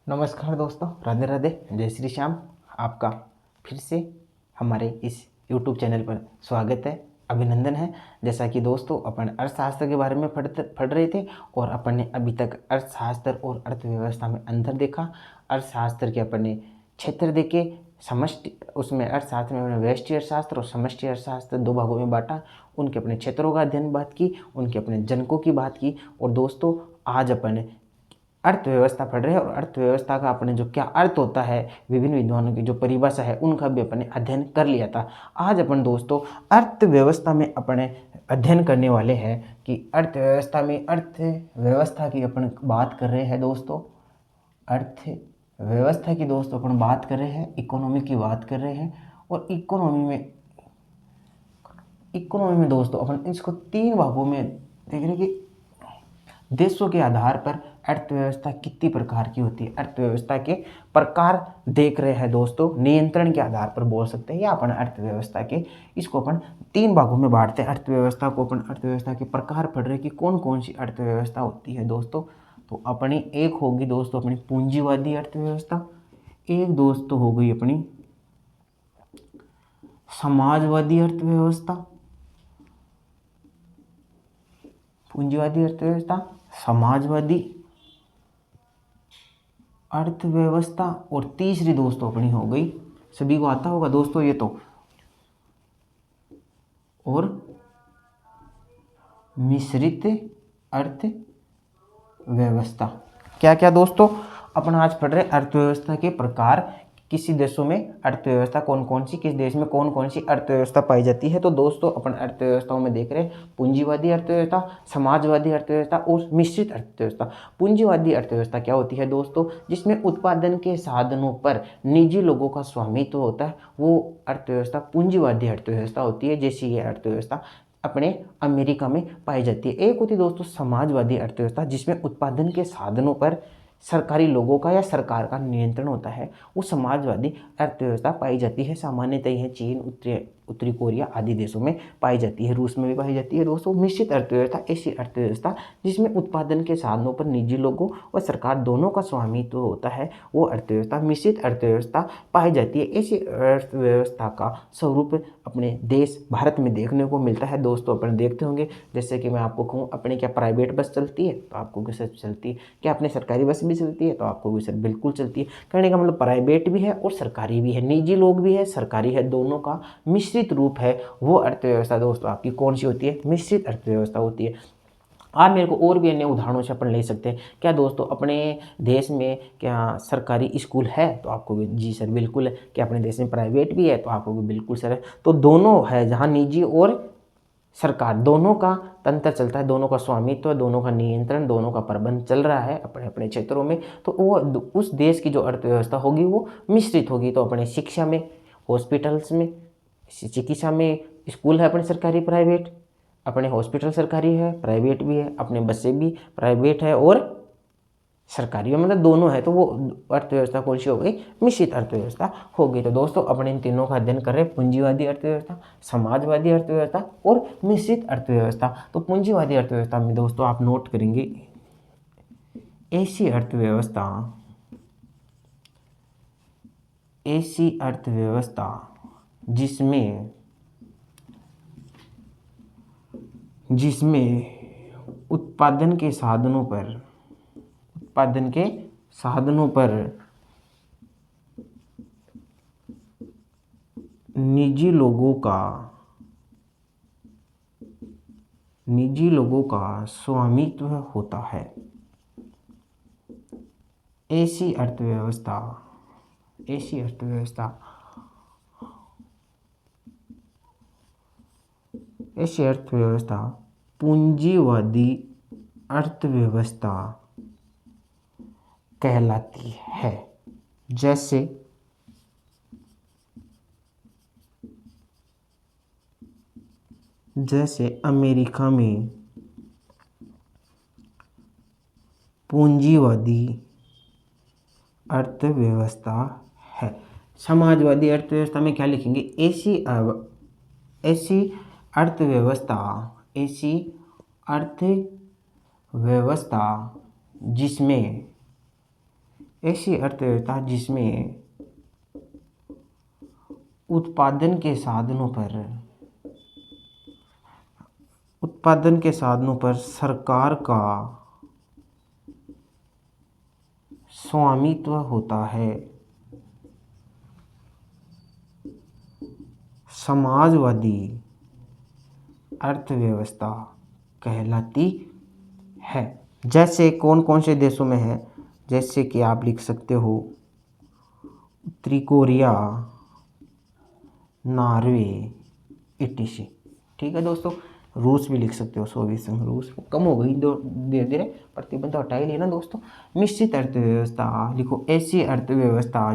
नमस्कार दोस्तों, राधे राधे, जय श्री श्याम। आपका फिर से हमारे इस YouTube चैनल पर स्वागत है, अभिनंदन है। जैसा कि दोस्तों अपन अर्थशास्त्र के बारे में पढ़ रहे थे और अपन ने अभी तक अर्थशास्त्र और अर्थव्यवस्था में अंतर देखा। अर्थशास्त्र के अपन ने क्षेत्र देखे, समष्टि, उसमें अर्थशास्त्र में अपने व्यष्टि अर्थशास्त्र और समष्टि अर्थशास्त्र दो भागों में बांटा। उनके अपने क्षेत्रों का अध्ययन बात की, उनके अपने जनकों की बात की। और दोस्तों आज अपन अर्थव्यवस्था पढ़ रहे हैं और अर्थव्यवस्था का अपने जो क्या अर्थ होता है, विभिन्न विद्वानों की जो परिभाषा है उनका भी अपने अध्ययन कर लिया था। आज अपन दोस्तों अर्थव्यवस्था में अपने अध्ययन करने वाले हैं कि अर्थव्यवस्था की अपन बात कर रहे हैं दोस्तों। अर्थव्यवस्था की दोस्तों अपन बात कर रहे हैं, इकोनॉमी की बात कर रहे हैं। और इकोनॉमी में दोस्तों अपन इसको तीन भागों में देख रहे हैं कि देशों के आधार पर अर्थव्यवस्था कितनी प्रकार की होती है। अर्थव्यवस्था के प्रकार देख रहे हैं दोस्तों, नियंत्रण के आधार पर बोल सकते हैं या अपन अर्थव्यवस्था के इसको अपन तीन भागों में बांटते हैं। अर्थव्यवस्था को अपन अर्थव्यवस्था के प्रकार पढ़ रहे हैं कि कौन कौन सी अर्थव्यवस्था होती है दोस्तों। तो अपनी एक होगी दोस्तों अपनी पूंजीवादी अर्थव्यवस्था, एक दोस्तों हो गई अपनी समाजवादी अर्थव्यवस्था, पूंजीवादी अर्थव्यवस्था, समाजवादी अर्थव्यवस्था। और तीसरी दोस्तों अपनी हो गई, सभी को आता होगा दोस्तों ये तो, और मिश्रित अर्थव्यवस्था। क्या क्या दोस्तों अपन आज पढ़ रहे अर्थव्यवस्था के प्रकार, किसी देशों में अर्थव्यवस्था कौन कौन सी, किस देश में कौन कौन सी अर्थव्यवस्था पाई जाती है। तो दोस्तों अपन अर्थव्यवस्थाओं में देख रहे हैं पूंजीवादी अर्थव्यवस्था, समाजवादी अर्थव्यवस्था और मिश्रित अर्थव्यवस्था। पूंजीवादी अर्थव्यवस्था क्या होती है दोस्तों, जिसमें उत्पादन के साधनों पर निजी लोगों का स्वामित्व होता है, वो अर्थव्यवस्था पूंजीवादी अर्थव्यवस्था होती है। जैसी ये अर्थव्यवस्था अपने अमेरिका में पाई जाती है। एक होती है दोस्तों समाजवादी अर्थव्यवस्था, जिसमें उत्पादन के साधनों पर सरकारी लोगों का या सरकार का नियंत्रण होता है, वो समाजवादी अर्थव्यवस्था पाई जाती है। सामान्यतः यह चीन, उत्तरी कोरिया आदि देशों में पाई जाती है, रूस में भी पाई जाती है दोस्तों। मिश्रित अर्थव्यवस्था ऐसी अर्थव्यवस्था जिसमें उत्पादन के साधनों पर निजी लोगों और सरकार दोनों का स्वामित्व होता है, वो अर्थव्यवस्था मिश्रित अर्थव्यवस्था पाई जाती है। ऐसी अर्थव्यवस्था का स्वरूप अपने देश भारत में देखने को मिलता है दोस्तों। अपन देखते होंगे, जैसे कि मैं आपको कहूँ अपने क्या प्राइवेट बस चलती है तो आपको भी सर चलती है, क्या अपने सरकारी बस भी चलती है तो आपको भी सर बिल्कुल चलती है। कहने का मतलब प्राइवेट भी है और सरकारी भी है, निजी लोग भी है, सरकारी है, दोनों का मिश्रित रूप है वो अर्थव्यवस्था दोस्तों आपकी कौन सी होती है, मिश्रित अर्थव्यवस्था होती है। आप मेरे को और भी अन्य उदाहरणों से अपन ले सकते हैं। क्या दोस्तों अपने देश में क्या सरकारी स्कूल है तो आपको भी जी सर बिल्कुल है। क्या अपने देश में प्राइवेट भी है तो आपको भी बिल्कुल सर है। तो दोनों है, जहाँ निजी और सरकार दोनों का तंत्र चलता है, दोनों का स्वामित्व, दोनों का नियंत्रण, दोनों का प्रबंध चल रहा है अपने अपने क्षेत्रों में, तो वो उस देश की जो अर्थव्यवस्था होगी वो मिश्रित होगी। तो अपने शिक्षा में, हॉस्पिटल्स में, चिकित्सा में स्कूल है अपने सरकारी प्राइवेट, अपने हॉस्पिटल सरकारी है, प्राइवेट भी है, अपने बसें भी प्राइवेट है और सरकारी है, मतलब दोनों है। तो वो अर्थव्यवस्था कौन सी हो गई, मिश्रित अर्थव्यवस्था हो गई। तो दोस्तों अपन इन तीनों का अध्ययन कर रहे हैं, पूंजीवादी अर्थव्यवस्था, समाजवादी अर्थव्यवस्था और मिश्रित अर्थव्यवस्था। तो पूंजीवादी अर्थव्यवस्था में दोस्तों आप नोट करेंगे ऐसी अर्थव्यवस्था जिसमें उत्पादन के साधनों पर निजी लोगों का स्वामित्व होता है। ऐसी अर्थव्यवस्था पूंजीवादी अर्थव्यवस्था कहलाती है। जैसे अमेरिका में पूंजीवादी अर्थव्यवस्था है। समाजवादी अर्थव्यवस्था में क्या लिखेंगे, ऐसी अर्थव्यवस्था जिसमें ऐसी अर्थव्यवस्था जिसमें उत्पादन के साधनों पर सरकार का स्वामित्व होता है। समाजवादी अर्थव्यवस्था कहलाती है। जैसे कौन कौन से देशों में है, जैसे कि आप लिख सकते हो उत्तरी कोरिया, नॉर्वे, इटली। ठीक है दोस्तों, रूस भी लिख सकते हो, सोवियत संघ रूस। कम हो गई धीरे धीरे, प्रतिबंध तो हटा ही लिया ना दोस्तों। मिश्रित अर्थव्यवस्था लिखो, ऐसी अर्थव्यवस्था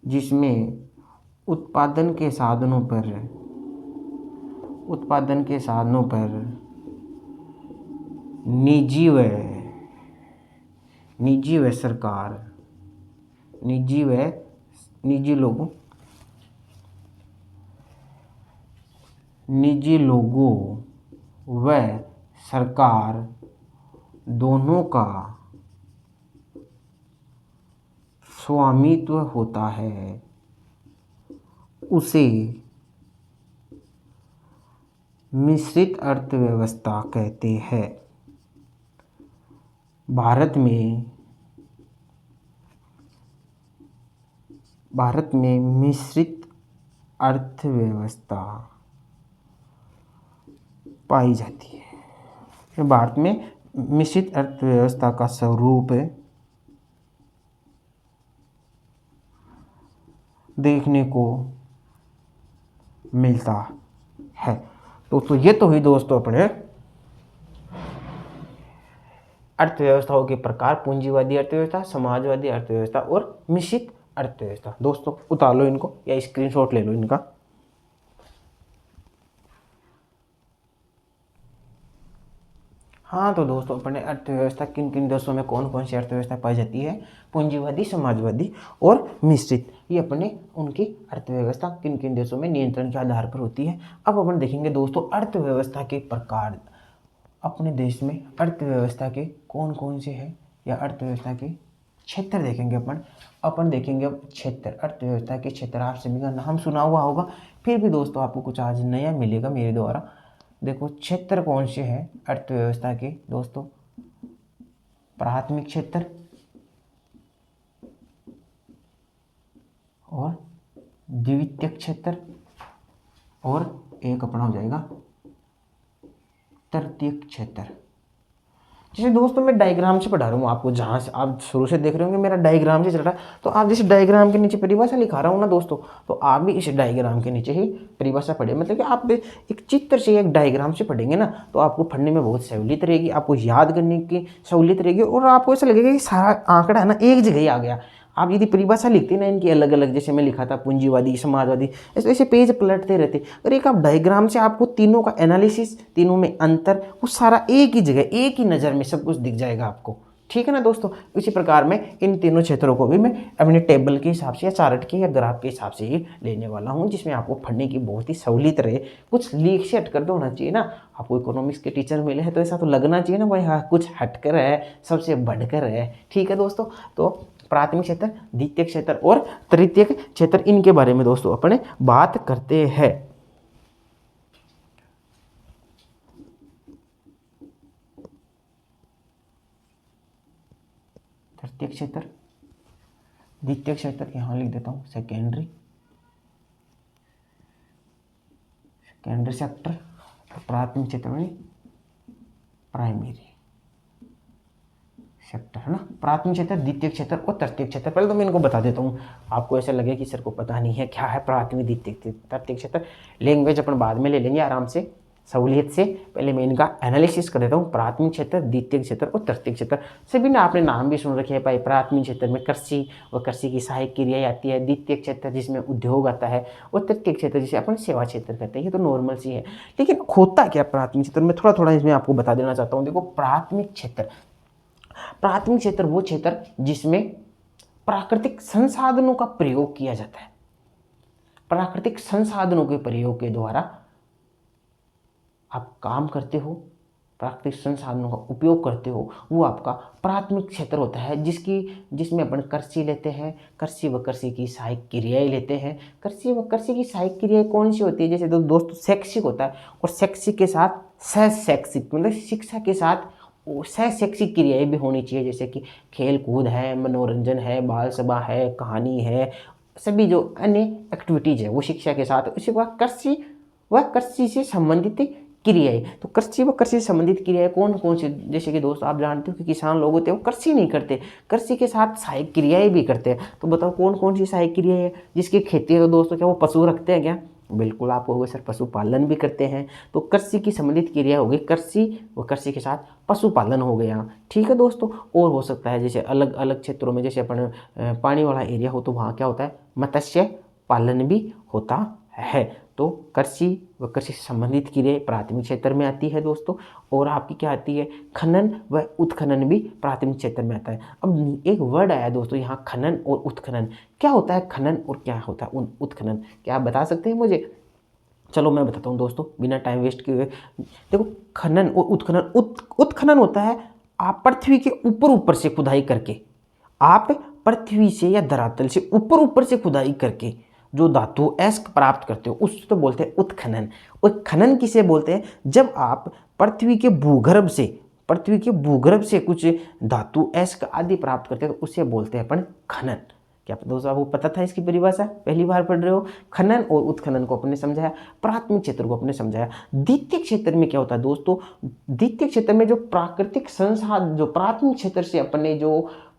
जिसमें उत्पादन के साधनों पर निजी व सरकार, निजी लोगों व सरकार दोनों का स्वामित्व होता है, उसे मिश्रित अर्थव्यवस्था कहते हैं। भारत में मिश्रित अर्थव्यवस्था पाई जाती है। भारत में मिश्रित अर्थव्यवस्था का स्वरूप देखने को मिलता है। तो ये तो हुई दोस्तों अपने अर्थव्यवस्थाओं के प्रकार, पूंजीवादी अर्थव्यवस्था, समाजवादी अर्थव्यवस्था और मिश्रित अर्थव्यवस्था। दोस्तों उतार लो इनको या स्क्रीनशॉट ले लो इनका। हाँ तो दोस्तों अपने अर्थव्यवस्था किन किन देशों में कौन कौन सी अर्थव्यवस्था पाई जाती है, पूंजीवादी, समाजवादी और मिश्रित। ये अपने उनकी अर्थव्यवस्था किन किन देशों में नियंत्रण के आधार पर होती है। अब अपन देखेंगे दोस्तों अर्थव्यवस्था के प्रकार। अपने देश में अर्थव्यवस्था के कौन कौन से हैं या अर्थव्यवस्था के क्षेत्र देखेंगे अपन देखेंगे अब क्षेत्र, अर्थव्यवस्था के क्षेत्र। आप सभी का नाम सुना हुआ होगा, फिर भी दोस्तों आपको कुछ आज नया मिलेगा मेरे द्वारा। देखो क्षेत्र कौन से हैं अर्थव्यवस्था के दोस्तों, प्राथमिक क्षेत्र और द्वितीयक क्षेत्र और एक अपना हो जाएगा तृतीयक क्षेत्र। जैसे दोस्तों मैं डायग्राम से पढ़ा रहा हूँ आपको, जहाँ से आप शुरू से देख रहे होंगे मेरा डायग्राम से चल रहा है, तो आप जैसे डायग्राम के नीचे परिभाषा लिखा रहा हूँ ना दोस्तों, तो आप भी इस डायग्राम के नीचे ही परिभाषा पढ़े। मतलब कि आप एक चित्र से एक डायग्राम से पढ़ेंगे ना तो आपको पढ़ने में बहुत सहूलियत रहेगी, आपको याद करने की सहूलियत रहेगी और आपको ऐसा लगेगा कि सारा आंकड़ा है ना एक जगह ही आ गया। आप यदि परिभाषा लिखते ना इनकी अलग अलग, जैसे मैं लिखा था पूंजीवादी, समाजवादी, ऐसे पेज पलटते रहते, और एक आप डायग्राम से आपको तीनों का एनालिसिस, तीनों में अंतर, वो सारा एक ही जगह एक ही नज़र में सब कुछ दिख जाएगा आपको। ठीक है ना दोस्तों। इसी प्रकार में इन तीनों क्षेत्रों को भी मैं अपने टेबल के हिसाब से या चार्ट के या ग्राफ के हिसाब से ही लेने वाला हूँ, जिसमें आपको पढ़ने की बहुत ही सहूलियत रहे। कुछ लीक से हटकर तो होना चाहिए ना, आपको इकोनॉमिक्स के टीचर मिले हैं तो ऐसा तो लगना चाहिए ना भाई हाँ कुछ हटकर है, सबसे बढ़कर है। ठीक है दोस्तों, तो प्राथमिक क्षेत्र, द्वितीयक क्षेत्र और तृतीयक क्षेत्र, इनके बारे में दोस्तों अपने बात करते हैं। तृतीयक क्षेत्र, द्वितीयक क्षेत्र यहाँ लिख देता हूँ सेकेंडरी सेक्टर, प्राथमिक क्षेत्र में प्राइमरी सेक्टर, है ना। प्राथमिक क्षेत्र, द्वितीय क्षेत्र और तृतीय क्षेत्र। पहले तो मैं इनको बता देता हूँ, आपको ऐसा लगे कि सर को पता नहीं है क्या है प्राथमिक, द्वितीय, तृतीय क्षेत्र। लैंग्वेज अपन बाद में ले लेंगे आराम से सहूलियत से, पहले मैं इनका एनालिसिस कर देता हूँ। प्राथमिक क्षेत्र, द्वितीय क्षेत्र और तृतीय क्षेत्र। सभी ने आपने नाम भी सुन रखे हैं भाई। प्राथमिक क्षेत्र में कृषि और कृषि की सहायक क्रियाएं आती है, द्वितीय क्षेत्र जिसमें उद्योग आता है, और तृतीय क्षेत्र जिसे अपन सेवा क्षेत्र कहते हैं। ये तो नॉर्मल सी है, लेकिन होता क्या प्राथमिक क्षेत्र में, थोड़ा थोड़ा इसमें आपको बता देना चाहता हूँ। देखो प्राथमिक क्षेत्र वो क्षेत्र जिसमें प्राकृतिक संसाधनों का प्रयोग किया जाता है। प्राकृतिक संसाधनों के प्रयोग के द्वारा आप काम करते हो, प्राकृतिक संसाधनों का उपयोग करते हो, वो आपका प्राथमिक क्षेत्र होता है, जिसमें अपन कृषि लेते हैं, कृषि व कृषि की सहायक क्रियाएं लेते हैं। कृषि व कृषि की सहायक क्रियाएं कौन सी होती है? जैसे दोस्तों शैक्षिक होता है, और शैक्षिक के साथ सहशैक्षिक मतलब शिक्षा के साथ सहशैक्षिक क्रियाएं भी होनी चाहिए, जैसे कि खेल कूद है, मनोरंजन है, बाल सभा है, कहानी है, सभी जो अन्य एक्टिविटीज है वो शिक्षा के साथ। उसी के बाद कृषि व कृषि से संबंधित क्रियाएं। तो कृषि व कृषि से संबंधित क्रियाएं कौन कौन सी? जैसे कि दोस्तों आप जानते हो कि किसान लोग होते हैं वो कृषि नहीं करते, कृषि के साथ सहायक क्रियाएं भी करते हैं। तो बताओ कौन कौन सी सहायक क्रियाएं है? जिसकी खेती है तो दोस्तों क्या वो पशु रखते हैं क्या? बिल्कुल आप कहोगे सर पशुपालन भी करते हैं। तो कृषि की संबंधित क्रिया हो गई कृषि, व कृषि के साथ पशुपालन हो गया। ठीक है दोस्तों। और हो सकता है जैसे अलग अलग क्षेत्रों में, जैसे अपन पानी वाला एरिया हो तो वहाँ क्या होता है, मत्स्य पालन भी होता है। तो कृषि व कृषि से संबंधित क्रियाएं प्राथमिक क्षेत्र में आती है दोस्तों। और आपकी क्या आती है, खनन व उत्खनन भी प्राथमिक क्षेत्र में आता है। अब एक वर्ड आया दोस्तों यहाँ, खनन और उत्खनन। क्या होता है खनन और क्या होता है उत्खनन? क्या आप बता सकते हैं मुझे? चलो मैं बताता हूँ दोस्तों बिना टाइम वेस्ट किए हुए। देखो खनन और उत्खनन, उत्खनन होता है आप पृथ्वी के ऊपर ऊपर से खुदाई करके, आप पृथ्वी से या धरातल से ऊपर ऊपर से खुदाई करके जो धातु एस्क प्राप्त करते हो उसको तो बोलते हैं उत्खनन। और खनन किसे बोलते हैं? जब आप पृथ्वी के भूगर्भ से कुछ धातु एस्क आदि प्राप्त करते हैं तो उसे बोलते हैं अपन खनन। क्या दोस्तों आपको पता था इसकी परिभाषा? पहली बार पढ़ रहे हो? खनन और उत्खनन को अपने समझाया, प्राथमिक क्षेत्र को अपने समझाया। द्वितीय क्षेत्र में क्या होता है दोस्तों? द्वितीय क्षेत्र में जो प्राकृतिक संसाधन, जो प्राथमिक क्षेत्र से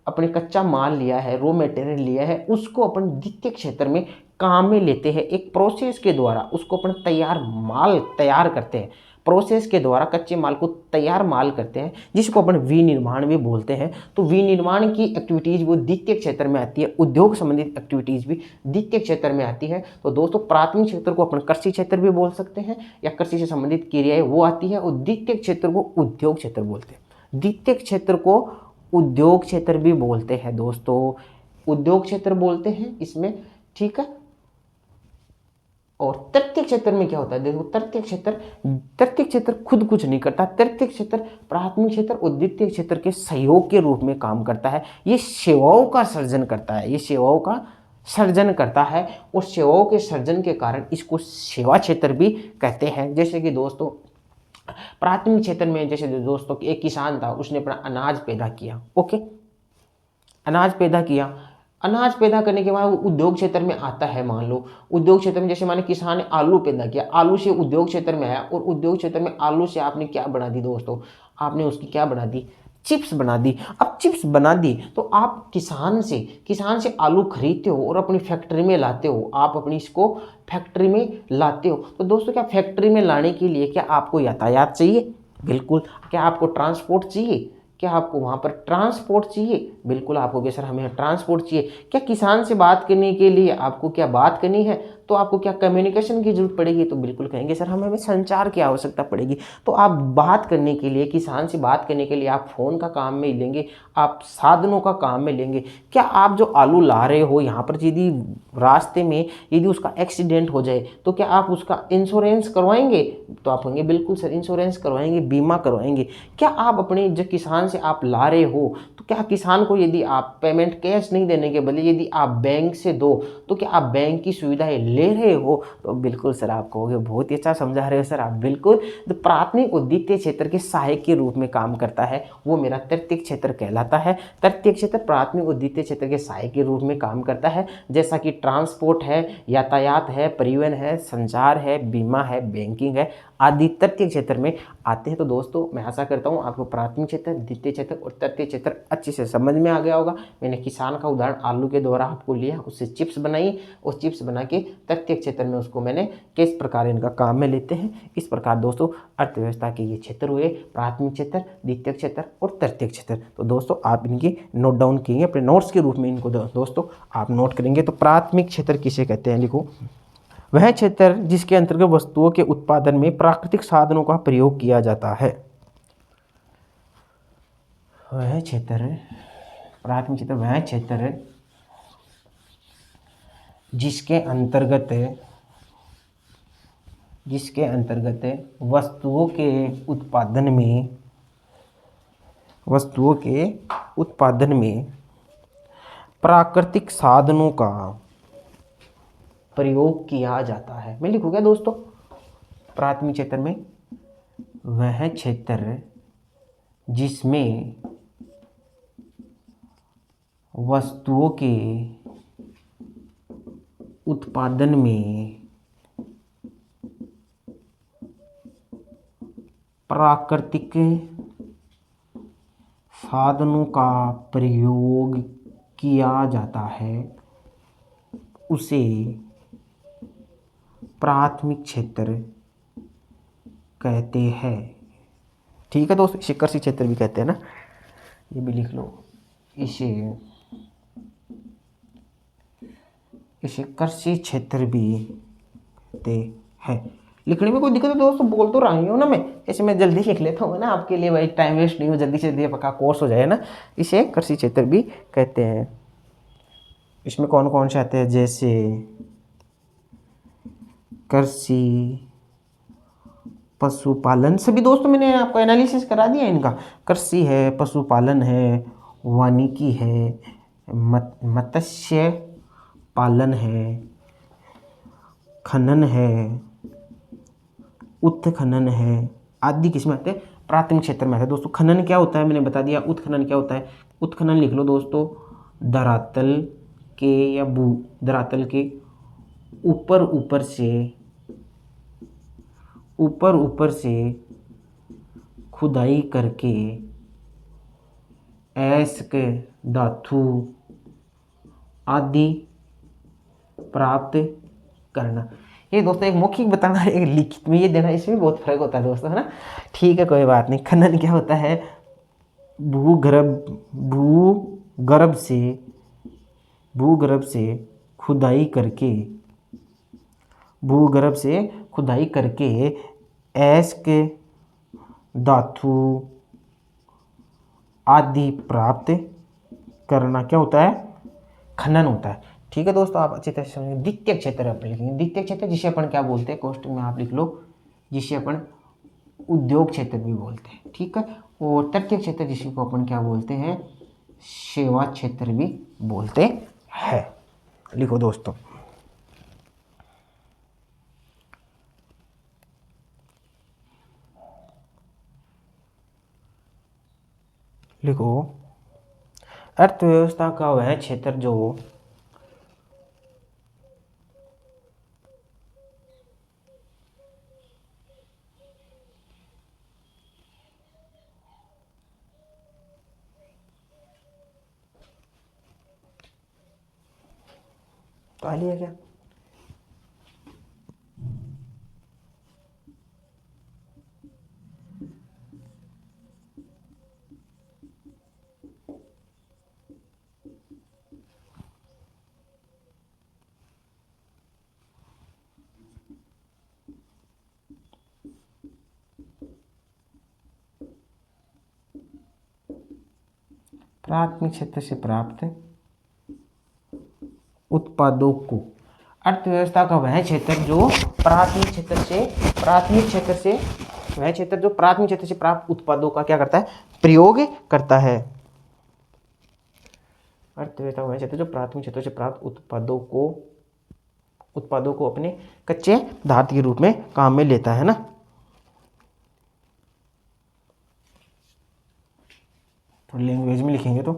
अपने कच्चा माल लिया है, रॉ मटेरियल लिया है, उसको अपन द्वितीय क्षेत्र में काम में लेते हैं। एक प्रोसेस के द्वारा उसको अपन तैयार करते हैं, प्रोसेस के द्वारा कच्चे माल को तैयार माल करते हैं, जिसको अपन विनिर्माण भी बोलते हैं। तो विनिर्माण की एक्टिविटीज वो द्वितीय क्षेत्र में आती है, उद्योग संबंधित एक्टिविटीज भी द्वितीय क्षेत्र में आती है। तो दोस्तों प्राथमिक क्षेत्र को अपन कृषि क्षेत्र भी बोल सकते हैं, या कृषि से संबंधित क्रियाएं वो आती है, और द्वितीय क्षेत्र को उद्योग क्षेत्र बोलते हैं। द्वितीय क्षेत्र को उद्योग क्षेत्र भी बोलते हैं दोस्तों, उद्योग क्षेत्र बोलते हैं इसमें। ठीक है। और तृतीय क्षेत्र में क्या होता है? देखो तृतीय क्षेत्र खुद कुछ नहीं करता। तृतीय क्षेत्र प्राथमिक क्षेत्र और द्वितीय क्षेत्र के सहयोग के रूप में काम करता है। ये सेवाओं का सर्जन करता है, और सेवाओं के सर्जन के कारण इसको सेवा क्षेत्र भी कहते हैं। जैसे कि दोस्तों प्राथमिक क्षेत्र में, जैसे दोस्तों एक किसान था, उसने अपना अनाज पैदा किया। ओके, अनाज पैदा करने के बाद वो उद्योग क्षेत्र में आता है। मान लो उद्योग क्षेत्र में, जैसे माने किसान ने आलू पैदा किया, आलू से उद्योग क्षेत्र में आया, और उद्योग क्षेत्र में आलू से आपने क्या बना दी दोस्तों? आपने उसकी क्या बना दी? चिप्स बना दी। अब चिप्स बना दी तो आप किसान से आलू खरीदते हो और अपनी फैक्ट्री में लाते हो। आप अपनी इसको फैक्ट्री में लाते हो। तो दोस्तों क्या फैक्ट्री में लाने के लिए क्या आपको यातायात चाहिए? बिल्कुल। क्या आपको ट्रांसपोर्ट चाहिए? क्या आपको वहाँ पर ट्रांसपोर्ट चाहिए? बिल्कुल आप कहोगे सर हमें ट्रांसपोर्ट चाहिए। क्या किसान से बात करने के लिए आपको क्या बात करनी है तो आपको क्या कम्युनिकेशन की जरूरत पड़ेगी? तो बिल्कुल कहेंगे सर हमें संचार की आवश्यकता पड़ेगी। तो आप बात करने के लिए, किसान से बात करने के लिए आप फ़ोन का काम में लेंगे, आप साधनों का काम में लेंगे। क्या आप जो आलू ला रहे हो यहाँ पर यदि रास्ते में यदि उसका एक्सीडेंट हो जाए तो क्या आप उसका इंश्योरेंस करवाएंगे? तो आप कहेंगे बिल्कुल सर इंश्योरेंस करवाएंगे, बीमा करवाएंगे। क्या आप अपने जो किसान से आप ला रहे हो तो क्या किसान को यदि आप पेमेंट कैश नहीं देने के बदले यदि आप बैंक से दो तो क्या आप बैंक की सुविधाएं ले रहे हो? तो बिल्कुल सर आप कहोगे बहुत ही अच्छा समझा रहे हो सर आप। बिल्कुल, तो प्राथमिक और द्वितीय क्षेत्र के सहायक के रूप में काम करता है, वो मेरा तृतीय क्षेत्र कहलाता है। तृतीय क्षेत्र प्राथमिक और द्वितीय क्षेत्र के सहायक के रूप में काम करता है, जैसा कि ट्रांसपोर्ट है, यातायात है, परिवहन है, संचार है, बीमा है, बैंकिंग है आदि तृतीय क्षेत्र में आते हैं। तो दोस्तों मैं आशा करता हूँ आपको प्राथमिक क्षेत्र, द्वितीय क्षेत्र और तृतीय क्षेत्र अच्छे से समझ में आ गया होगा। मैंने किसान का उदाहरण आलू के द्वारा आपको लिया, उससे चिप्स बनाई और चिप्स बना के तृतीय क्षेत्र में उसको मैंने किस प्रकार इनका काम में लेते हैं। इस प्रकार दोस्तों अर्थव्यवस्था के ये क्षेत्र हुए प्राथमिक क्षेत्र, द्वितीय क्षेत्र और तृतीय क्षेत्र। तो दोस्तों आप इनकी नोट डाउन किए अपने नोट्स के रूप में, इनको दोस्तों आप नोट करेंगे। तो प्राथमिक क्षेत्र किसे कहते हैं? लिखो, वह क्षेत्र जिसके अंतर्गत वस्तुओं के उत्पादन में प्राकृतिक साधनों का प्रयोग किया जाता है। वह क्षेत्र, प्राथमिक क्षेत्र वह क्षेत्र जिसके अंतर्गत जिसके अंतर्गत वस्तुओं के उत्पादन में प्राकृतिक साधनों का प्रयोग किया जाता है। मैं लिखूँ क्या दोस्तों? प्राथमिक क्षेत्र में वह क्षेत्र जिसमें वस्तुओं के उत्पादन में प्राकृतिक साधनों का प्रयोग किया जाता है, उसे प्राथमिक क्षेत्र कहते हैं। ठीक है दोस्तों, इसे कृषि क्षेत्र भी कहते हैं ना, ये भी लिख लो। इसे कृषि क्षेत्र भी कहते हैं। लिखने में कोई दिक्कत है दोस्तों? बोल तो रही हूँ ना मैं, ऐसे मैं जल्दी लिख लेता हूँ ना आपके लिए, भाई टाइम वेस्ट नहीं हो, जल्दी से जल्दी पक्का कोर्स हो जाए ना। इसे कृषि क्षेत्र भी कहते हैं। इसमें कौन कौन से आते हैं? जैसे कृषि, पशुपालन, सभी दोस्तों मैंने आपको एनालिसिस करा दिया इनका। कृषि है, पशुपालन है, वानिकी है, मत्स्य पालन है, खनन है, उत्खनन है आदि किसमें आते हैं? प्राथमिक क्षेत्र में आते हैं दोस्तों। खनन क्या होता है मैंने बता दिया। उत्खनन क्या होता है? उत्खनन लिख लो दोस्तों, धरातल के या धरातल के ऊपर ऊपर से खुदाई करके अयस्क धातु आदि प्राप्त करना। ये दोस्तों एक मौखिक बताना, एक लिखित में ये देना, इसमें बहुत फर्क होता है दोस्तों, है ना। ठीक है, कोई बात नहीं। खनन क्या होता है? भूगर्भ से खुदाई करके अयस्क धातु आदि प्राप्त करना क्या होता है? खनन होता है। ठीक है दोस्तों, आप अच्छी तरह से समझेंगे। द्वितीय क्षेत्र आप लिखेंगे। द्वितीय क्षेत्र जिसे अपन क्या बोलते हैं, कोष्टक में आप लिख लो, जिसे अपन उद्योग क्षेत्र भी बोलते हैं। ठीक है। और तृतीय क्षेत्र जिसको अपन क्या बोलते हैं? सेवा क्षेत्र भी बोलते हैं। लिखो दोस्तों। लिखो, अर्थव्यवस्था का वह क्षेत्र जो खाली है क्या? प्राथमिक क्षेत्र से प्राप्त उत्पादों को, अर्थव्यवस्था का वह क्षेत्र जो प्राथमिक क्षेत्र से प्राप्त उत्पादों का क्या करता है? प्रयोग करता है। अर्थव्यवस्था का वह क्षेत्र जो प्राथमिक क्षेत्र से प्राप्त उत्पादों को अपने कच्चे पदार्थ के रूप में काम में लेता है ना। तो लैंग्वेज में लिखेंगे तो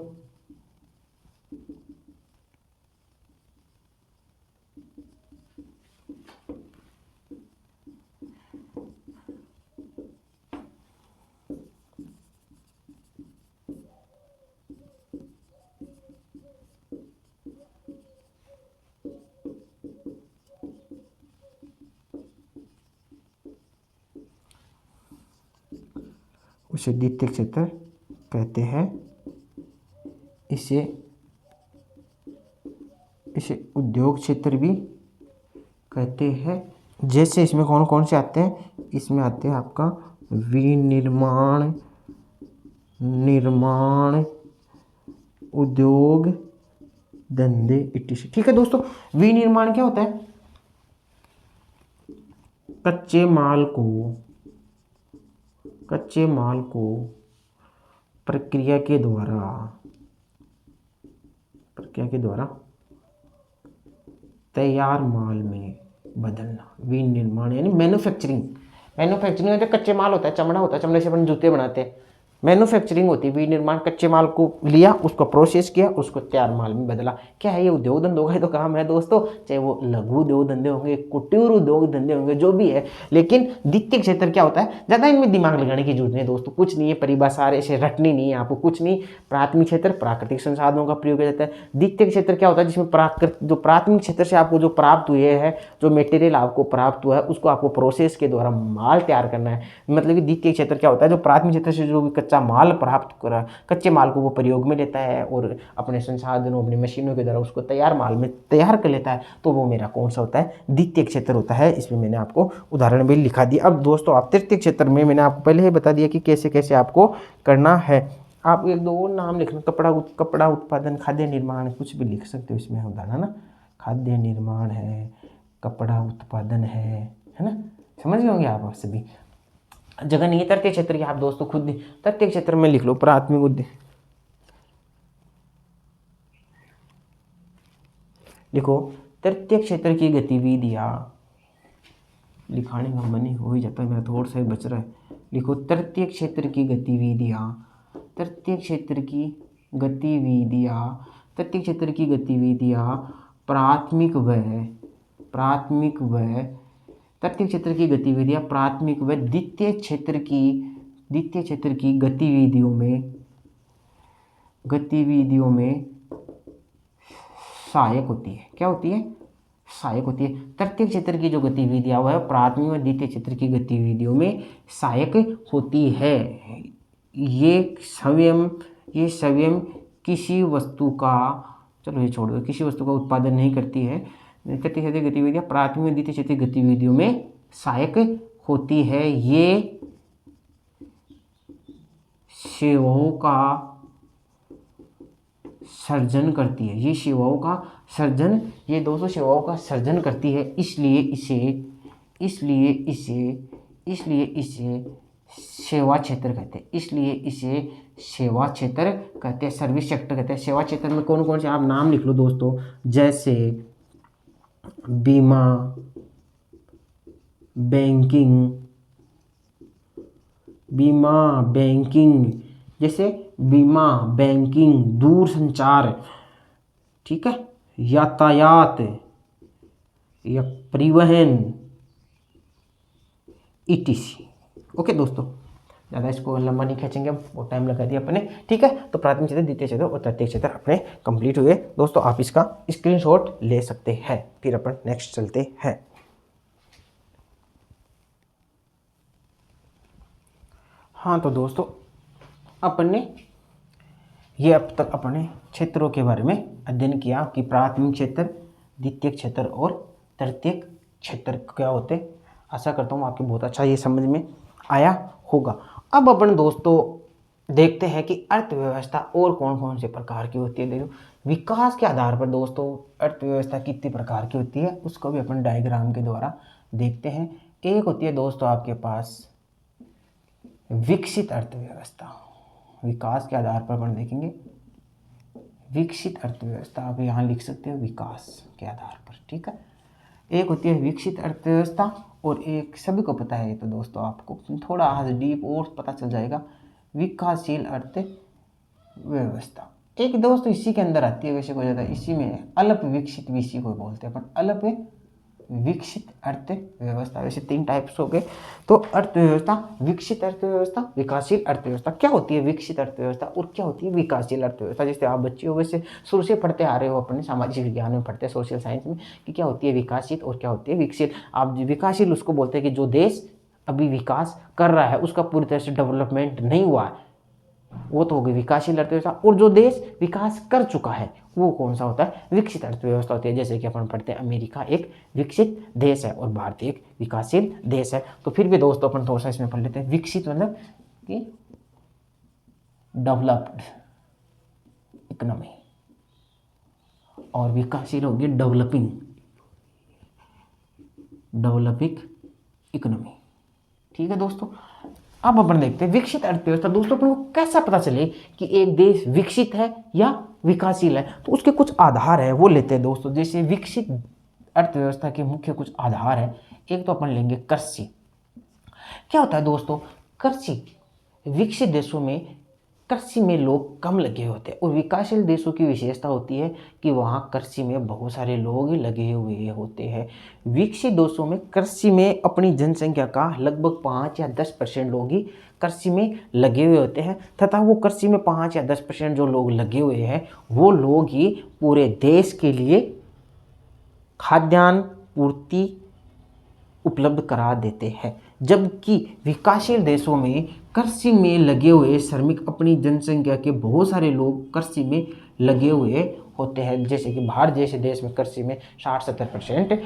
उसे द्वितीय क्षेत्र कहते हैं। इसे उद्योग क्षेत्र भी कहते हैं। जैसे इसमें कौन कौन से आते हैं? इसमें आते हैं आपका विनिर्माण, निर्माण, उद्योग, धंधे इत्यादि। ठीक है दोस्तों, विनिर्माण क्या होता है? कच्चे माल को प्रक्रिया के द्वारा तैयार माल में बदलना, विनिर्माण यानी मैन्युफैक्चरिंग। मैन्युफैक्चरिंग में जो कच्चे माल होता है, चमड़ा होता है, चमड़े से अपन जूते बनाते हैं। मैन्युफैक्चरिंग होती है विनिर्माण, कच्चे माल को लिया, उसको प्रोसेस किया, उसको तैयार माल में बदला। क्या है ये? उद्योग धंधों का ही तो काम है दोस्तों, चाहे वो लघु उद्योग धंधे होंगे, कुटीर उद्योग धंधे होंगे, जो भी है। लेकिन द्वितीय क्षेत्र क्या होता है, ज़्यादा इनमें दिमाग लगाने की जरूरत नहीं है दोस्तों, कुछ नहीं है, परिभाषा ऐसे रटनी नहीं है आपको, कुछ नहीं। प्राथमिक क्षेत्र प्राकृतिक संसाधनों का प्रयोग किया जाता है। द्वितीय क्षेत्र क्या होता है, जिसमें जो प्राथमिक क्षेत्र से आपको जो प्राप्त हुए हैं, जो मटेरियल आपको प्राप्त हुआ है, उसको आपको प्रोसेस के द्वारा माल तैयार करना है। मतलब कि द्वितीय क्षेत्र क्या होता है, जो प्राथमिक क्षेत्र से जो भी कच्चा माल प्राप्त करा, कच्चे माल को वो प्रयोग में लेता है और अपने संसाधनों, अपनी मशीनों के द्वारा उसको तैयार माल में तैयार कर लेता है, तो वो मेरा कौन सा होता है? द्वितीय क्षेत्र होता है। इसमें मैंने आपको उदाहरण भी लिखा दिया। अब दोस्तों आप तृतीय क्षेत्र में मैंने आपको पहले ही बता दिया कि कैसे कैसे आपको करना है। आप एक दो और नाम लिखना, कपड़ा उत्पादन, खाद्य निर्माण, कुछ भी लिख सकते हो इसमें उदाहरण, है ना। खाद्य निर्माण है, कपड़ा उत्पादन है ना, समझ गए होंगे आप सभी। जगह नहीं है तृतीय क्षेत्र की, आप दोस्तों खुद तृतीय क्षेत्र में लिख लो प्राथमिक उद्योग, लिखो तृतीय क्षेत्र की गतिविधियां, लिखाने का मन ही हो ही जाता है, मेरा थोड़ा सा ही बच रहा है। लिखो तृतीय क्षेत्र की गतिविधियां, तृतीय क्षेत्र की गतिविधियां, तृतीय क्षेत्र की गतिविधियां प्राथमिक व तृतीय क्षेत्र की गतिविधियां प्राथमिक व द्वितीय क्षेत्र की गतिविधियों में सहायक होती है। क्या होती है? सहायक होती है। तृतीय क्षेत्र की जो गतिविधियां वह प्राथमिक व द्वितीय क्षेत्र की गतिविधियों में सहायक होती है। ये स्वयं किसी वस्तु का, चलो ये छोड़ दो, किसी वस्तु का उत्पादन नहीं करती है। तृतीय क्षेत्र की गतिविधियां प्राथमिक व द्वितीय क्षेत्र की गतिविधियों में सहायक होती है। ये सेवाओं का सर्जन करती है, ये सेवाओं का सर्जन, ये दोस्तों सेवाओं का सर्जन करती है। इसलिए इसे सेवा क्षेत्र कहते हैं। इसलिए इसे सेवा क्षेत्र कहते हैं, सर्विस सेक्टर कहते हैं। सेवा क्षेत्र में कौन कौन से आप नाम लिख लो दोस्तों, जैसे बीमा, बैंकिंग, जैसे बीमा, बैंकिंग, दूरसंचार, ठीक है, यातायात या परिवहन, ईटीसी। ओके दोस्तों, ज़्यादा इसको लंबा नहीं खींचेंगे, हम बहुत टाइम लगा दिया अपने, ठीक है। तो प्राथमिक क्षेत्र, द्वितीय क्षेत्र और तृतीय क्षेत्र अपने कंप्लीट हुए दोस्तों। आप इसका स्क्रीनशॉट ले सकते हैं। फिर अपन नेक्स्ट चलते हैं। हाँ तो दोस्तों अपन ने ये अब तक अपने क्षेत्रों के बारे में अध्ययन किया कि प्राथमिक क्षेत्र, द्वितीय क्षेत्र और तृतीय क्षेत्र क्या होते। आशा करता हूँ आपको बहुत अच्छा ये समझ में आया होगा। अब अपन दोस्तों देखते हैं कि अर्थव्यवस्था और कौन कौन से प्रकार की होती है। देखो विकास के आधार पर दोस्तों अर्थव्यवस्था कितने प्रकार की होती है उसको भी अपन डायग्राम के द्वारा देखते हैं। एक होती है दोस्तों आपके पास विकसित अर्थव्यवस्था। विकास के आधार पर अपन देखेंगे विकसित अर्थव्यवस्था, आप यहाँ लिख सकते हो विकास के आधार पर, ठीक है। एक होती है विकसित अर्थव्यवस्था और एक सभी को पता है, तो दोस्तों आपको थोड़ा डीप और पता चल जाएगा, विकासशील अर्थव्यवस्था। एक दोस्तों इसी के अंदर आती है, वैसे को ज़्यादा इसी में अल्प विकसित भी इसी को बोलते हैं अपन, अल्प विकसित अर्थव्यवस्था। वैसे तीन टाइप्स हो गए। तो अर्थव्यवस्था, विकसित अर्थव्यवस्था, विकासशील अर्थव्यवस्था। क्या होती है विकसित अर्थव्यवस्था और क्या होती है विकासशील अर्थव्यवस्था? जैसे आप बच्चे हो वैसे शुरू से पढ़ते आ रहे हो, अपने सामाजिक विज्ञान में पढ़ते हैं, सोशल साइंस में, कि क्या होती है विकासशील और क्या होती है विकसित। आप विकासशील उसको बोलते हैं कि जो देश अभी विकास कर रहा है, उसका पूरी तरह से डेवलपमेंट नहीं हुआ है, वो तो होगी विकासशील अर्थव्यवस्था। और जो देश विकास कर चुका है वो कौन सा होता है? विकसित अर्थव्यवस्था होती है। जैसे कि अपन पढ़ते हैं अमेरिका एक विकसित देश है और भारत एक विकासशील देश है। तो फिर भी दोस्तों अपन थोड़ा सा इसमें पढ़ लेते हैं। विकसित मतलब कि डेवलप्ड इकोनॉमी, और विकासशील होगी डेवलपिंग इकोनॉमी। ठीक है दोस्तों, अब अपन देखते हैं विकसित अर्थव्यवस्था। दोस्तों अपन को कैसा पता चले कि एक देश विकसित है या विकासशील है, तो उसके कुछ आधार है वो लेते हैं दोस्तों। जैसे विकसित अर्थव्यवस्था के मुख्य कुछ आधार है। एक तो अपन लेंगे कृषि। क्या होता है दोस्तों, कृषि विकसित देशों में कृषि में लोग कम लगे होते हैं, और विकासशील देशों की विशेषता होती है कि वहाँ कृषि में बहुत सारे लोग लगे हुए होते हैं। विकसित देशों में कृषि में अपनी जनसंख्या का लगभग 5 या 10% लोग ही कृषि में लगे हुए होते हैं, तथा वो कृषि में 5 या 10% जो लोग लगे हुए हैं वो लोग ही पूरे देश के लिए खाद्यान्न पूर्ति उपलब्ध करा देते हैं। जबकि विकासशील देशों में कृषि में लगे हुए श्रमिक अपनी जनसंख्या के बहुत सारे लोग कृषि में लगे हुए होते हैं। जैसे कि भारत जैसे देश में कृषि में 60-70%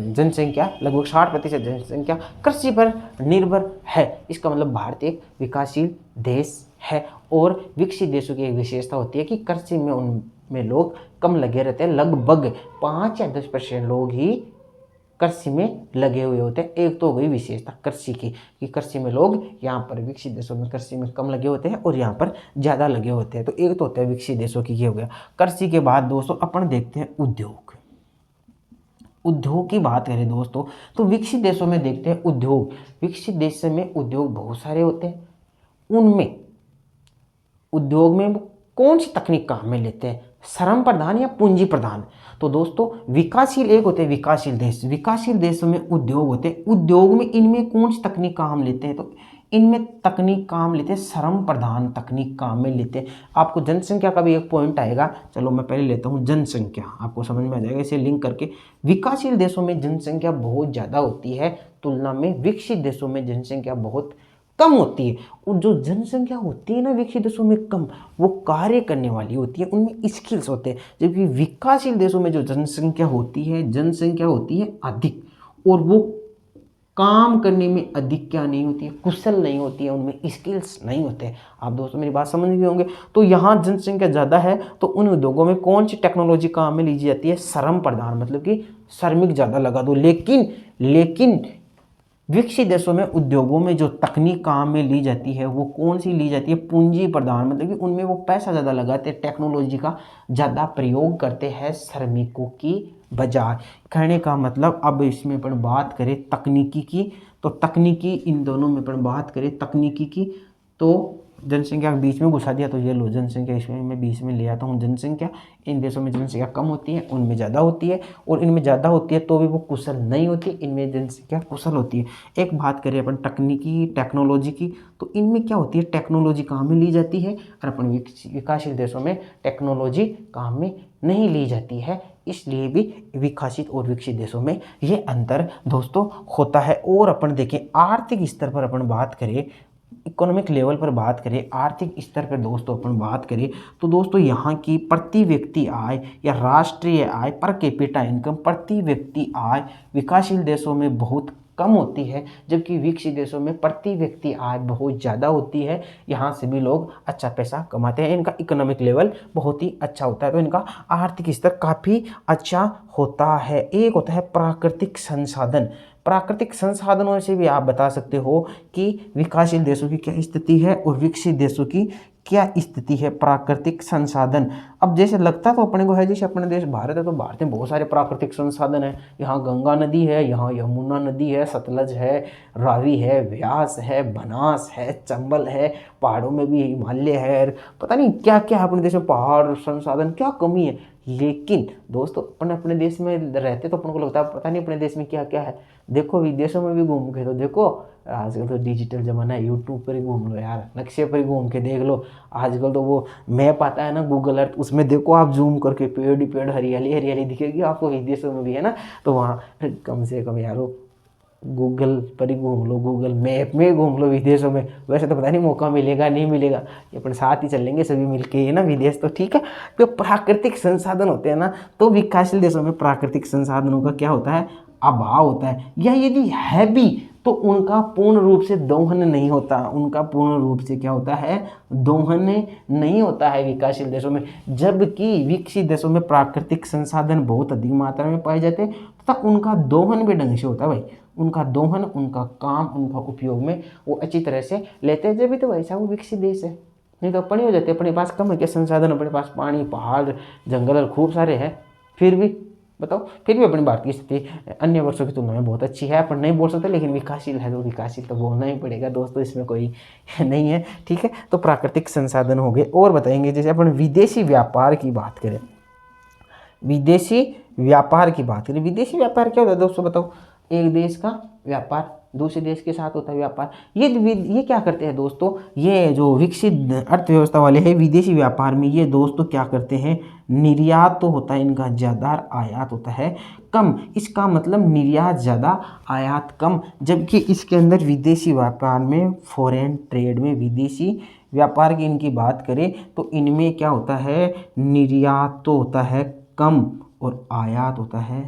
जनसंख्या, लगभग 60% जनसंख्या कृषि पर निर्भर है। इसका मतलब भारत एक विकासशील देश है। और विकसित देशों की एक विशेषता होती है कि कृषि में उनमें लोग कम लगे रहते हैं, लगभग 5 या 10% लोग ही कृषि में लगे हुए होते हैं। एक तो हो गई विशेषता कृषि की कि कृषि में लोग यहाँ पर विकसित देशों में कृषि में कम लगे होते हैं और यहाँ पर ज़्यादा लगे होते हैं। तो एक तो होता है विकसित देशों की, ये हो गया कृषि। के बाद दोस्तों अपन देखते हैं उद्योग। उद्योग की बात करें दोस्तों तो विकसित देशों में देखते हैं उद्योग। विकसित देश में उद्योग बहुत सारे होते हैं। उनमें उद्योग में वो कौन सी तकनीक काम में लेते हैं, श्रम प्रधान या पूंजी प्रधान। तो दोस्तों विकासशील एक होते हैं विकासशील देश, विकासशील देशों में उद्योग होते हैं। उद्योग में इनमें कौन सी तकनीक काम लेते हैं, तो इनमें तकनीक काम लेते हैं श्रम प्रधान तकनीक काम में लेते हैं। आपको जनसंख्या का भी एक पॉइंट आएगा, चलो मैं पहले लेता हूँ जनसंख्या, आपको समझ में आ जाएगा इसे लिंक करके। विकासशील देशों में जनसंख्या बहुत ज़्यादा होती है तुलना में विकसित देशों में जनसंख्या बहुत कम होती है। और जो जनसंख्या होती है ना विकसित देशों में कम, वो कार्य करने वाली होती है, उनमें स्किल्स होते हैं। जबकि विकासशील देशों में जो जनसंख्या होती है अधिक, और वो काम करने में अधिक क्या नहीं होती है, कुशल नहीं होती है, उनमें स्किल्स नहीं होते हैं। आप दोस्तों मेरी बात समझ गए होंगे। तो यहाँ जनसंख्या ज़्यादा है तो उन उद्योगों में कौन सी टेक्नोलॉजी काम में ली जाती है, श्रम प्रधान, मतलब कि श्रमिक ज़्यादा लगा दो। लेकिन विकसित देशों में उद्योगों में जो तकनीक काम में ली जाती है वो कौन सी ली जाती है, पूंजी प्रधान, मतलब कि उनमें वो पैसा ज़्यादा लगाते हैं, टेक्नोलॉजी का ज़्यादा प्रयोग करते हैं श्रमिकों की बजाय। कहने का मतलब अब इसमें अपन बात करें तकनीकी की, तो तकनीकी इन दोनों में अपन बात करें तकनीकी की, तो जनसंख्या के बीच में घुसा दिया तो ये लो जनसंख्या, इसमें मैं बीच में ले आता हूँ जनसंख्या। इन देशों में जनसंख्या कम होती है, उनमें ज़्यादा होती है, और इनमें ज़्यादा होती है तो भी वो कुशल नहीं होती, इनमें जनसंख्या कुशल होती है। एक बात करें अपन तकनीकी टेक्नोलॉजी की, तो इनमें क्या होती है, टेक्नोलॉजी काम में ली जाती है, और अपन विकासशील देशों में टेक्नोलॉजी काम में नहीं ली जाती है। इसलिए भी विकसित और विकसित देशों में ये अंतर दोस्तों होता है। और अपन देखें आर्थिक स्तर पर अपन बात करें, इकोनॉमिक लेवल पर बात करें, आर्थिक स्तर पर दोस्तों अपन बात करें, तो दोस्तों यहाँ की प्रति व्यक्ति आय या राष्ट्रीय आय पर कैपिटा इनकम, प्रति व्यक्ति आय विकासशील देशों में बहुत कम होती है, जबकि विकसित देशों में प्रति व्यक्ति आय बहुत ज़्यादा होती है। यहाँ से भी लोग अच्छा पैसा कमाते हैं, इनका इकोनॉमिक लेवल बहुत ही अच्छा होता है, तो इनका आर्थिक स्तर काफ़ी अच्छा होता है। एक होता है प्राकृतिक संसाधन। प्राकृतिक संसाधनों से भी आप बता सकते हो कि विकासशील देशों की क्या स्थिति है और विकसित देशों की क्या स्थिति है। प्राकृतिक संसाधन, अब जैसे लगता तो अपने को है, जैसे अपने देश भारत है तो भारत में बहुत सारे प्राकृतिक संसाधन है। यहाँ गंगा नदी है, यहाँ यमुना नदी है, सतलज है, रावी है, व्यास है, बनास है, चंबल है, पहाड़ों में भी हिमालय है, पता नहीं क्या क्या है अपने देश में, पहाड़ संसाधन क्या कमी है। लेकिन दोस्तों अपन अपने देश में रहते तो अपन को लगता है पता नहीं अपने देश में क्या क्या है। देखो विदेशों में भी घूम के तो देखो, आजकल तो डिजिटल ज़माना है, यूट्यूब पर ही घूम लो यार, नक्शे पर ही घूम के देख लो। आजकल तो वो मैप आता है ना गूगल अर्थ, उसमें देखो आप जूम करके पेड़ ही पेड़, हरियाली हरियाली दिखेगी आपको, विदेशों में भी है ना। तो वहाँ कम से कम यारो गूगल पर ही घूम लो, गूगल मैप में घूम लो विदेशों में। वैसे तो पता नहीं मौका मिलेगा नहीं मिलेगा, ये अपन साथ ही चलेंगे सभी मिलके है ना विदेश, तो ठीक है। तो प्राकृतिक संसाधन होते हैं ना, तो विकासशील देशों में प्राकृतिक संसाधनों का क्या होता है, अभाव होता है, या यदि है भी तो उनका पूर्ण रूप से दोहन नहीं होता। उनका पूर्ण रूप से क्या होता है, दोहन नहीं होता है विकासशील देशों में। जबकि विकसित देशों में प्राकृतिक संसाधन बहुत अधिक मात्रा में पाए जाते हैं तथा उनका दोहन भी ढंग से होता है भाई। उनका दोहन, उनका काम, उनका उपयोग में वो अच्छी तरह से लेते हैं, जब भी तो वैसा वो विकसित देश है। नहीं तो अपने हो जाते, अपने पास कम है क्या संसाधन, अपने पास पानी, पहाड़, जंगल खूब सारे हैं, फिर भी बताओ, फिर भी अपनी भारत की स्थिति अन्य वर्षों की तुलना में बहुत अच्छी है। अपन नहीं बोल सकते, लेकिन विकासशील है तो विकासशील तो बोलना ही पड़ेगा दोस्तों, इसमें कोई नहीं है। ठीक है, तो प्राकृतिक संसाधन हो गए। और बताएंगे जैसे अपन विदेशी व्यापार की बात करें, विदेशी व्यापार की बात करें, विदेशी व्यापार क्या होता है दोस्तों बताओ? एक देश का व्यापार दूसरे देश के साथ होता है व्यापार। ये क्या करते हैं दोस्तों? ये जो विकसित अर्थव्यवस्था वाले हैं विदेशी व्यापार में, ये दोस्तों क्या करते हैं? निर्यात तो होता है इनका ज़्यादा, आयात होता है कम। इसका मतलब निर्यात ज़्यादा, आयात कम। जबकि इसके अंदर विदेशी व्यापार में, फॉरेन ट्रेड में, विदेशी व्यापार की इनकी बात करें तो इनमें क्या होता है? निर्यात तो होता है कम और आयात होता है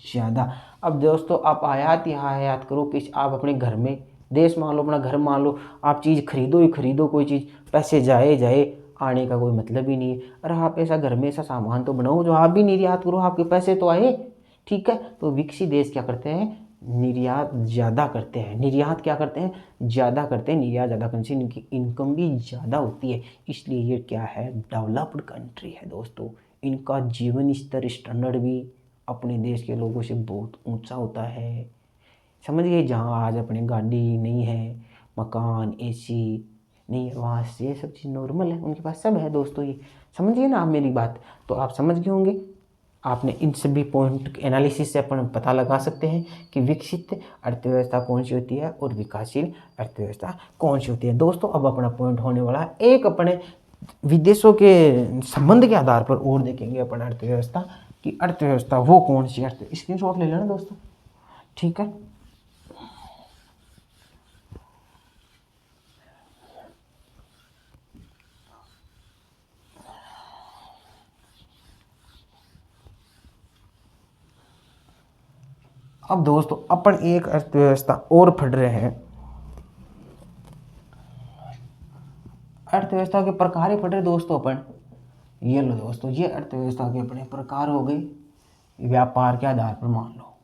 ज़्यादा। अब दोस्तों आप आयात यहाँ आयात करो कि आप अपने घर में, देश मान लो, अपना घर मान लो, आप चीज़ खरीदो ही खरीदो कोई चीज़, पैसे जाए आने का कोई मतलब ही नहीं है। अरे आप ऐसा घर में ऐसा सामान तो बनाओ जो आप भी निर्यात करो, आपके पैसे तो आए। ठीक है, तो विकसित देश क्या करते हैं? निर्यात ज़्यादा करते हैं। निर्यात क्या करते हैं? ज़्यादा करते हैं। निर्यात ज़्यादा करने से इनकी इनकम भी ज़्यादा होती है, इसलिए ये क्या है? डेवलप्ड कंट्री है दोस्तों। इनका जीवन स्तर, स्टैंडर्ड भी अपने देश के लोगों से बहुत ऊंचा होता है। समझ गए? जहाँ आज अपने गाड़ी नहीं है, मकान, एसी नहीं है, वहाँ से ये सब चीज़ नॉर्मल है, उनके पास सब है दोस्तों। ये समझिए ना आप मेरी बात? तो आप समझ गए होंगे। आपने इन सभी पॉइंट एनालिसिस से अपन पता लगा सकते हैं कि विकसित अर्थव्यवस्था कौन सी होती है और विकासशील अर्थव्यवस्था कौन सी होती है। दोस्तों अब अपना पॉइंट होने वाला है, एक अपने विदेशों के संबंध के आधार पर और देखेंगे अपन अर्थव्यवस्था की अर्थव्यवस्था वो कौन सी स्क्रीनशॉट ले लेना दोस्तों। ठीक है, अब दोस्तों अपन एक अर्थव्यवस्था और पढ़ रहे हैं, अर्थव्यवस्था के प्रकार ही पढ़ रहे दोस्तों अपन। ये लो दोस्तों, ये अर्थव्यवस्था के अपने प्रकार हो गए। व्यापार के आधार पर मान लो,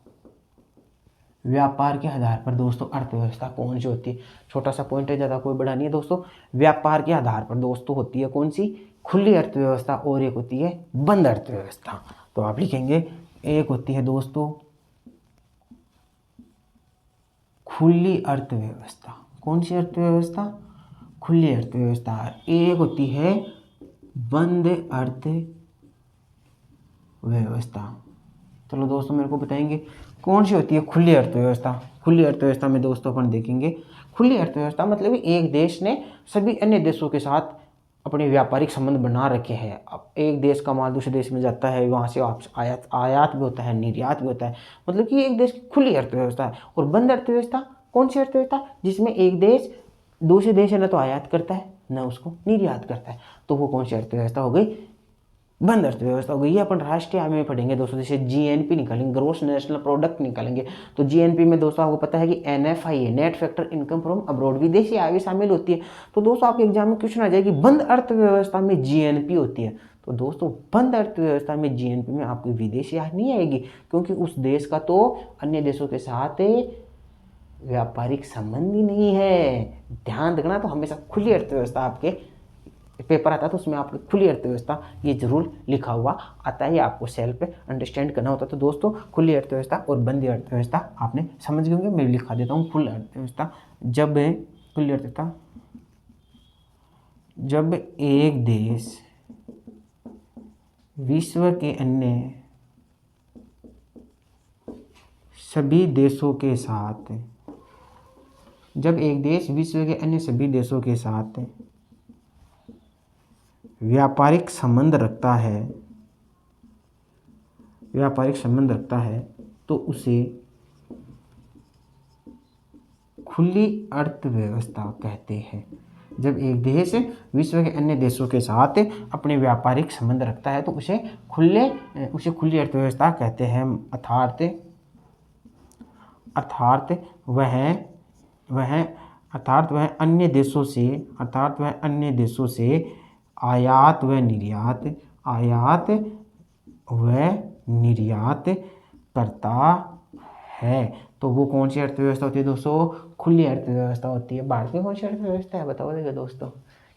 व्यापार के आधार पर दोस्तों अर्थव्यवस्था कौन सी होती है? छोटा सा पॉइंट है, ज़्यादा कोई बड़ा नहीं है दोस्तों। व्यापार के आधार पर दोस्तों होती है कौन सी? खुली अर्थव्यवस्था, और एक होती है बंद अर्थव्यवस्था। तो आप लिखेंगे, एक होती है दोस्तों खुली अर्थव्यवस्था। कौन सी अर्थव्यवस्था? खुली अर्थव्यवस्था। एक होती है बंद अर्थव्यवस्था। चलो दोस्तों मेरे को बताएंगे कौन सी होती है खुली अर्थव्यवस्था। खुली अर्थव्यवस्था में दोस्तों अपन देखेंगे, खुली अर्थव्यवस्था मतलब एक देश ने सभी अन्य देशों के साथ अपने व्यापारिक संबंध बना रखे हैं। अब एक देश का माल दूसरे देश में जाता है, वहाँ से आयात भी होता है, निर्यात भी होता है, मतलब कि एक देश की खुली अर्थव्यवस्था है। और बंद अर्थव्यवस्था कौन सी अर्थव्यवस्था? जिसमें एक देश दूसरे देश से न तो आयात करता है न उसको निर्यात करता है, तो वो कौन सी अर्थव्यवस्था हो गई? बंद अर्थव्यवस्था हो गई। ये अपन राष्ट्रीय आय में पढ़ेंगे दोस्तों, जैसे जीएनपी निकालेंगे, ग्रोस नेशनल प्रोडक्ट निकालेंगे, तो जीएनपी में दोस्तों आपको पता है कि एनएफआई है, net factor income from abroad, विदेशी आय भी शामिल होती है। तो दोस्तों आपके एग्जाम में क्वेश्चन आ जाएगी बंद अर्थव्यवस्था में जीएनपी होती है, तो दोस्तों बंद अर्थव्यवस्था में जीएनपी में आपकी विदेशी आय नहीं आएगी, क्योंकि उस देश का तो अन्य देशों के साथ व्यापारिक संबंध ही नहीं है। ध्यान रखना, तो हमेशा खुली अर्थव्यवस्था आपके पेपर आता है तो उसमें आपकी खुली अर्थव्यवस्था ये जरूर लिखा हुआ आता है, ये आपको सेल्फ अंडरस्टैंड करना होता है। तो दोस्तों खुली अर्थव्यवस्था और बंद अर्थव्यवस्था आपने समझ गए होंगे। मैं लिखा देता हूँ खुली अर्थव्यवस्था। खुली अर्थव्यवस्था जब एक देश विश्व के अन्य सभी देशों के साथ, जब एक देश विश्व के अन्य सभी देशों के साथ व्यापारिक संबंध रखता है तो उसे खुली अर्थव्यवस्था कहते हैं। जब एक देश विश्व के अन्य देशों के साथ अपने व्यापारिक संबंध रखता है तो उसे खुली अर्थव्यवस्था कहते हैं। अर्थात वह अन्य देशों से आयात व निर्यात करता है। तो वो कौन सी अर्थव्यवस्था होती है दोस्तों? खुली अर्थव्यवस्था होती है। भारत में कौन सी अर्थव्यवस्था है बताओ देखो दोस्तों?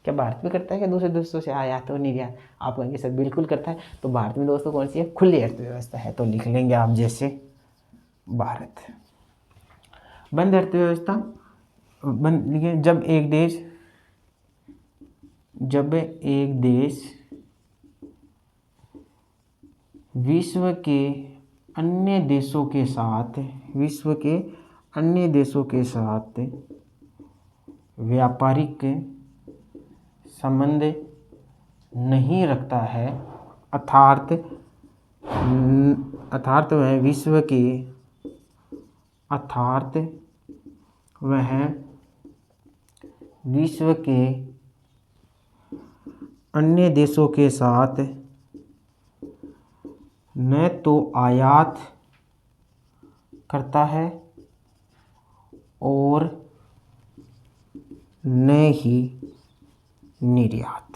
क्या भारत में करता है क्या दूसरे देशों से आयात और निर्यात? आप कहेंगे सर बिल्कुल करता है। तो भारत में दोस्तों कौन सी है? खुली अर्थव्यवस्था है। तो लिख लेंगे आप जैसे भारत। बंद अर्थव्यवस्था, बंद लिखिए, जब एक देश विश्व के अन्य देशों के साथ व्यापारिक संबंध नहीं रखता है, अर्थात वह विश्व के अन्य देशों के साथ न तो आयात करता है और न ही निर्यात।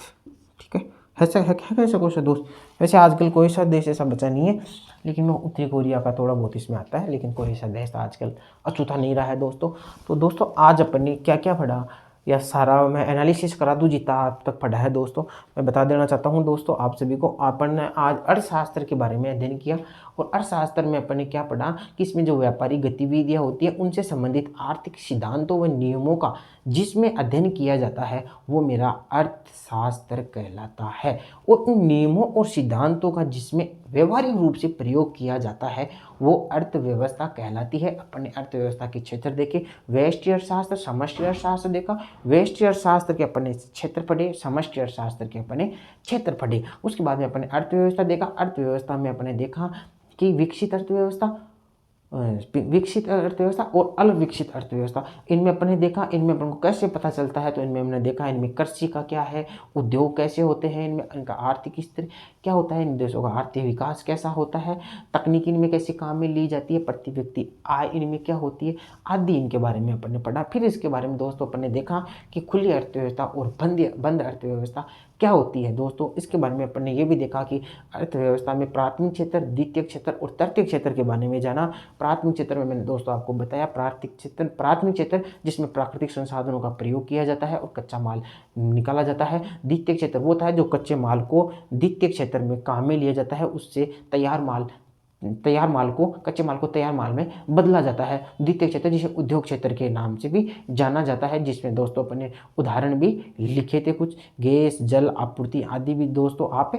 ठीक है, ऐसा है क्या? ऐसा क्वेश्चन दोस्त? वैसे आजकल कोई सा देश ऐसा बचा नहीं है, लेकिन वो उत्तरी कोरिया का थोड़ा बहुत इसमें आता है, लेकिन कोई सा देश आजकल अछूता नहीं रहा है दोस्तों। तो दोस्तों आज अपन ने क्या क्या पढ़ा, या सारा मैं एनालिसिस करा दूँ जितना आप तक पढ़ा है दोस्तों। मैं बता देना चाहता हूँ दोस्तों आप सभी को, अपन ने आज अर्थशास्त्र के बारे में अध्ययन किया। और अर्थशास्त्र में अपन ने क्या पढ़ा कि इसमें जो व्यापारिक गतिविधियाँ होती है उनसे संबंधित आर्थिक सिद्धांतों व नियमों का जिसमें अध्ययन किया जाता है वो मेरा अर्थशास्त्र कहलाता है। और उन नियमों और सिद्धांतों का जिसमें व्यवहारिक रूप से प्रयोग किया जाता है वो अर्थव्यवस्था कहलाती है। अपन ने अर्थव्यवस्था के क्षेत्र देखे, व्यष्टि अर्थशास्त्र, समष्टि अर्थशास्त्र देखा। व्यष्टि अर्थशास्त्र के अपन ने क्षेत्र पढ़े, समष्टि अर्थशास्त्र के अपन ने क्षेत्र पढ़े। उसके बाद में अपन ने अर्थव्यवस्था देखा। अर्थव्यवस्था में अपन ने देखा कि विकसित अर्थव्यवस्था और अविकसित अर्थव्यवस्था, इनमें अपन ने देखा इनमें अपन को कैसे पता चलता है। तो इनमें हमने देखा इनमें कृषि का क्या है, उद्योग कैसे होते हैं, इनमें इनका आर्थिक स्तर क्या होता है, इन देशों का आर्थिक विकास कैसा होता है, तकनीक इनमें कैसे काम में ली जाती है, प्रति व्यक्ति आय इनमें क्या होती है, आदि इनके बारे में अपन ने पढ़ा। फिर इसके बारे में दोस्तों अपन ने देखा कि खुली अर्थव्यवस्था और बंद अर्थव्यवस्था क्या होती है दोस्तों। इसके बारे में अपन ने ये भी देखा कि अर्थव्यवस्था में प्राथमिक क्षेत्र, द्वितीयक क्षेत्र और तृतीयक क्षेत्र के बारे में जाना। प्राथमिक क्षेत्र में मैंने दोस्तों आपको बताया, प्राथमिक क्षेत्र जिसमें प्राकृतिक संसाधनों का प्रयोग किया जाता है और कच्चा माल निकाला जाता है। द्वितीयक क्षेत्र वो होता है जो कच्चे माल को द्वितीयक क्षेत्र में काम में लिया जाता है, उससे कच्चे माल को तैयार माल में बदला जाता है। द्वितीय क्षेत्र जिसे उद्योग क्षेत्र के नाम से भी जाना जाता है, जिसमें दोस्तों अपने उदाहरण भी लिखे थे कुछ, गैस, जल आपूर्ति आदि भी दोस्तों आप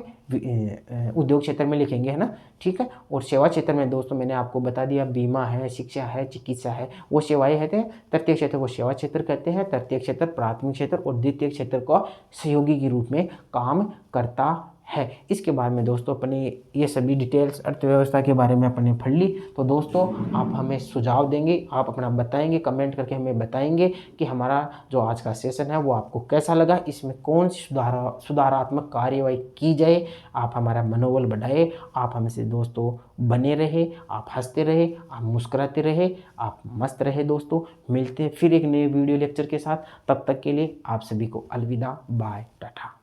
उद्योग क्षेत्र में लिखेंगे, है ना। ठीक है। और सेवा क्षेत्र में दोस्तों मैंने आपको बता दिया, बीमा है, शिक्षा है, चिकित्सा है, वो सेवाएं है। तृतीय क्षेत्र को सेवा क्षेत्र कहते हैं, तृतीय क्षेत्र प्राथमिक क्षेत्र और द्वितीय क्षेत्र को सहयोगी के रूप में काम करता है। इसके बाद में दोस्तों अपने ये सभी डिटेल्स अर्थव्यवस्था के बारे में अपने पढ़ ली। तो दोस्तों आप हमें सुझाव देंगे, आप अपना बताएंगे, कमेंट करके हमें बताएंगे कि हमारा जो आज का सेशन है वो आपको कैसा लगा, इसमें कौन सी सुधारात्मक कार्यवाही की जाए। आप हमारा मनोबल बढ़ाए, आप हमसे दोस्तों बने रहे, आप हंसते रहे, आप मुस्कुराते रहे, आप मस्त रहे दोस्तों। मिलते हैं फिर एक नए वीडियो लेक्चर के साथ, तब तक के लिए आप सभी को अलविदा, बाय, टाटा।